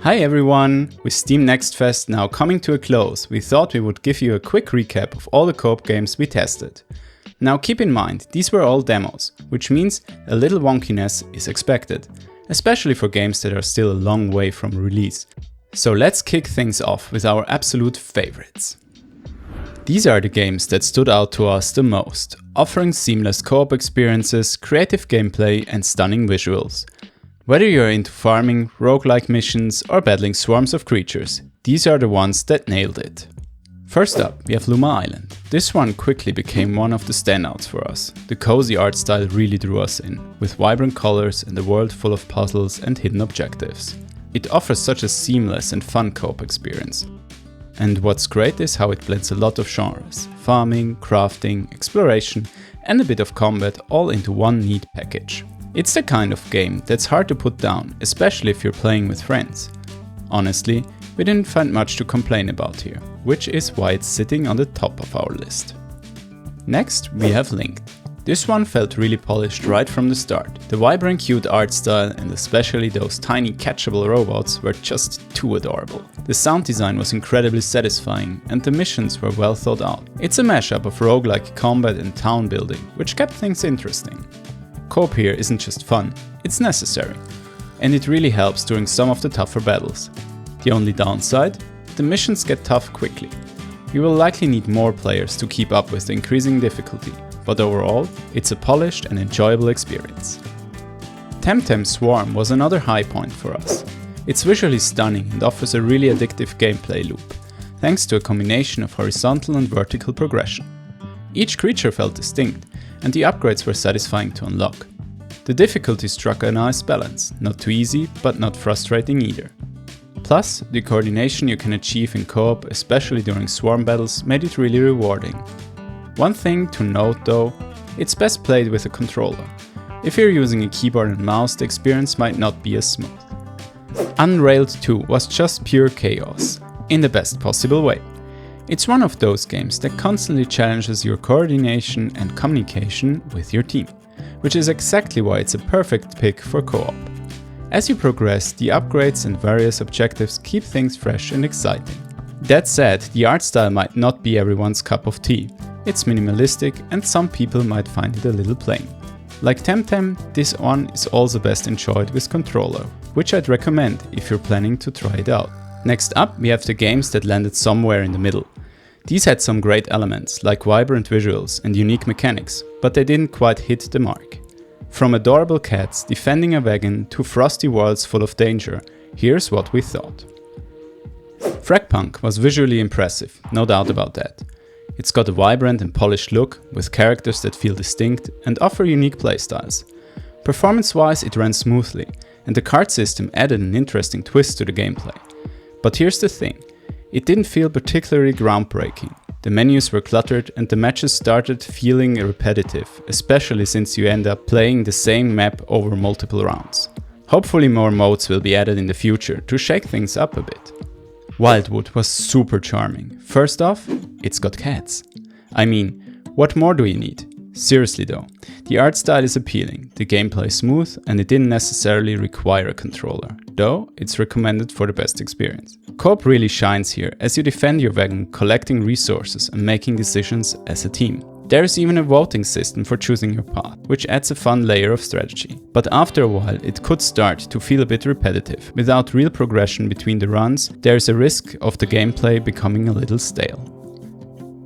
Hi everyone! With Steam Next Fest now coming to a close, we thought we would give you a quick recap of all the co-op games we tested. Now keep in mind, these were all demos, which means a little wonkiness is expected, especially for games that are still a long way from release. So let's kick things off with our absolute favorites. These are the games that stood out to us the most, offering seamless co-op experiences, creative gameplay and stunning visuals. Whether you're into farming, roguelike missions or battling swarms of creatures, these are the ones that nailed it. First up, we have Luma Island. This one quickly became one of the standouts for us. The cozy art style really drew us in, with vibrant colors and a world full of puzzles and hidden objectives. It offers such a seamless and fun co-op experience. And what's great is how it blends a lot of genres: farming, crafting, exploration and a bit of combat all into one neat package. It's the kind of game that's hard to put down, especially if you're playing with friends. Honestly, we didn't find much to complain about here, which is why it's sitting on the top of our list. Next, we have Linked. This one felt really polished right from the start. The vibrant cute art style and especially those tiny catchable robots were just too adorable. The sound design was incredibly satisfying and the missions were well thought out. It's a mashup of roguelike combat and town building, which kept things interesting. Co-op here isn't just fun, it's necessary, and it really helps during some of the tougher battles. The only downside? The missions get tough quickly. You will likely need more players to keep up with the increasing difficulty, but overall, it's a polished and enjoyable experience. Temtem Swarm was another high point for us. It's visually stunning and offers a really addictive gameplay loop, thanks to a combination of horizontal and vertical progression. Each creature felt distinct, and the upgrades were satisfying to unlock. The difficulty struck a nice balance, not too easy, but not frustrating either. Plus, the coordination you can achieve in co-op, especially during swarm battles, made it really rewarding. One thing to note though, it's best played with a controller. If you're using a keyboard and mouse, the experience might not be as smooth. Unrailed 2 was just pure chaos, in the best possible way. It's one of those games that constantly challenges your coordination and communication with your team, which is exactly why it's a perfect pick for co-op. As you progress, the upgrades and various objectives keep things fresh and exciting. That said, the art style might not be everyone's cup of tea. It's minimalistic and some people might find it a little plain. Like Temtem, this one is also best enjoyed with controller, which I'd recommend if you're planning to try it out. Next up, we have the games that landed somewhere in the middle. These had some great elements, like vibrant visuals and unique mechanics, but they didn't quite hit the mark. From adorable cats defending a wagon to frosty worlds full of danger, here's what we thought. Fragpunk was visually impressive, no doubt about that. It's got a vibrant and polished look, with characters that feel distinct and offer unique playstyles. Performance-wise, it ran smoothly, and the card system added an interesting twist to the gameplay. But here's the thing, it didn't feel particularly groundbreaking. The menus were cluttered and the matches started feeling repetitive, especially since you end up playing the same map over multiple rounds. Hopefully more modes will be added in the future to shake things up a bit. Wildwood was super charming. First off, it's got cats. I mean, what more do you need? Seriously though, the art style is appealing, the gameplay smooth and it didn't necessarily require a controller, though it's recommended for the best experience. Co-op really shines here as you defend your wagon, collecting resources and making decisions as a team. There's even a voting system for choosing your path, which adds a fun layer of strategy. But after a while it could start to feel a bit repetitive. Without real progression between the runs, there's a risk of the gameplay becoming a little stale.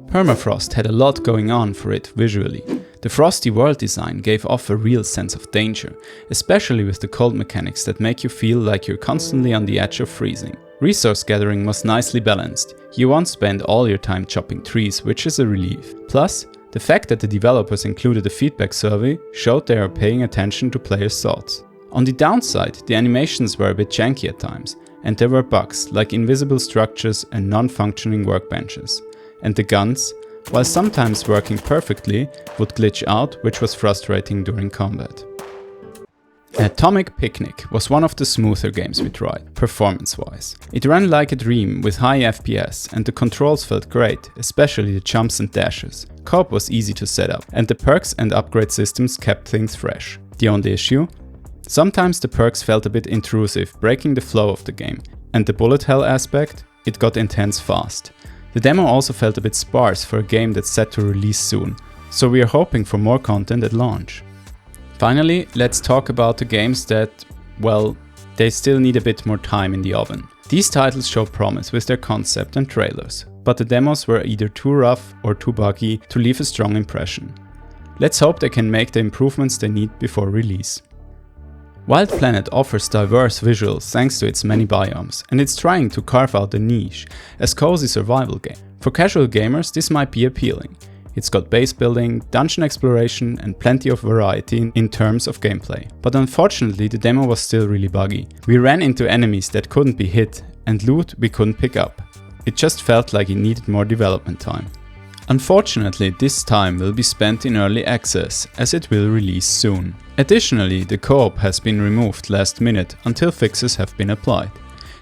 Permafrost had a lot going on for it visually. The frosty world design gave off a real sense of danger, especially with the cold mechanics that make you feel like you're constantly on the edge of freezing. Resource gathering was nicely balanced. You won't spend all your time chopping trees, which is a relief. Plus, the fact that the developers included a feedback survey showed they are paying attention to players' thoughts. On the downside, the animations were a bit janky at times, and there were bugs like invisible structures and non-functioning workbenches. And the guns, while sometimes working perfectly, would glitch out, which was frustrating during combat. Atomic Picnic was one of the smoother games we tried, performance-wise. It ran like a dream with high FPS and the controls felt great, especially the jumps and dashes. Co-op was easy to set up and the perks and upgrade systems kept things fresh. The only issue? Sometimes the perks felt a bit intrusive, breaking the flow of the game. And the bullet hell aspect? It got intense fast. The demo also felt a bit sparse for a game that's set to release soon, so we are hoping for more content at launch. Finally, let's talk about the games that, well, they still need a bit more time in the oven. These titles show promise with their concept and trailers, but the demos were either too rough or too buggy to leave a strong impression. Let's hope they can make the improvements they need before release. Wild Planet offers diverse visuals thanks to its many biomes, and it's trying to carve out a niche as cozy survival game. For casual gamers, this might be appealing. It's got base building, dungeon exploration and plenty of variety in terms of gameplay. But unfortunately the demo was still really buggy. We ran into enemies that couldn't be hit and loot we couldn't pick up. It just felt like it needed more development time. Unfortunately, this time will be spent in early access as it will release soon. Additionally, the co-op has been removed last minute until fixes have been applied,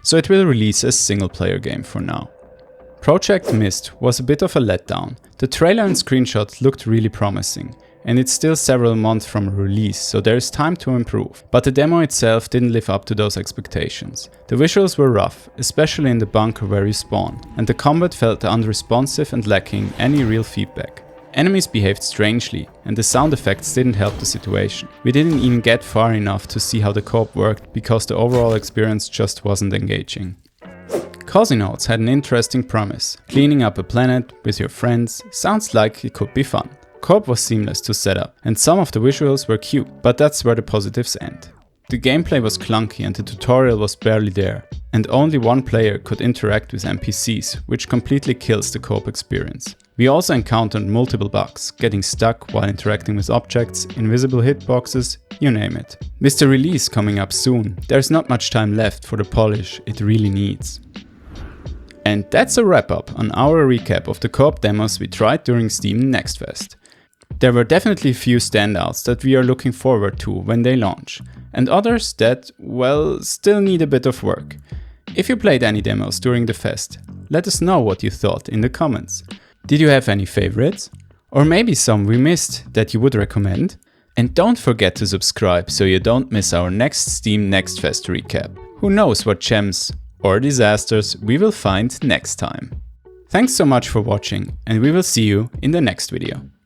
so it will release as single player game for now. Project Mist was a bit of a letdown. The trailer and screenshots looked really promising, and it's still several months from release, so there is time to improve. But the demo itself didn't live up to those expectations. The visuals were rough, especially in the bunker where you spawn, and the combat felt unresponsive and lacking any real feedback. Enemies behaved strangely, and the sound effects didn't help the situation. We didn't even get far enough to see how the co-op worked because the overall experience just wasn't engaging. Cozy Notes had an interesting premise. Cleaning up a planet with your friends sounds like it could be fun. Co-op was seamless to set up, and some of the visuals were cute, but that's where the positives end. The gameplay was clunky and the tutorial was barely there, and only one player could interact with NPCs, which completely kills the co-op experience. We also encountered multiple bugs, getting stuck while interacting with objects, invisible hitboxes, you name it. With the release coming up soon, there's not much time left for the polish it really needs. And that's a wrap up on our recap of the co-op demos we tried during Steam Next Fest. There were definitely a few standouts that we are looking forward to when they launch, and others that, well, still need a bit of work. If you played any demos during the fest, let us know what you thought in the comments. Did you have any favorites? Or maybe some we missed that you would recommend? And don't forget to subscribe so you don't miss our next Steam Next Fest recap. Who knows what gems or disasters we will find next time. Thanks so much for watching, and we will see you in the next video.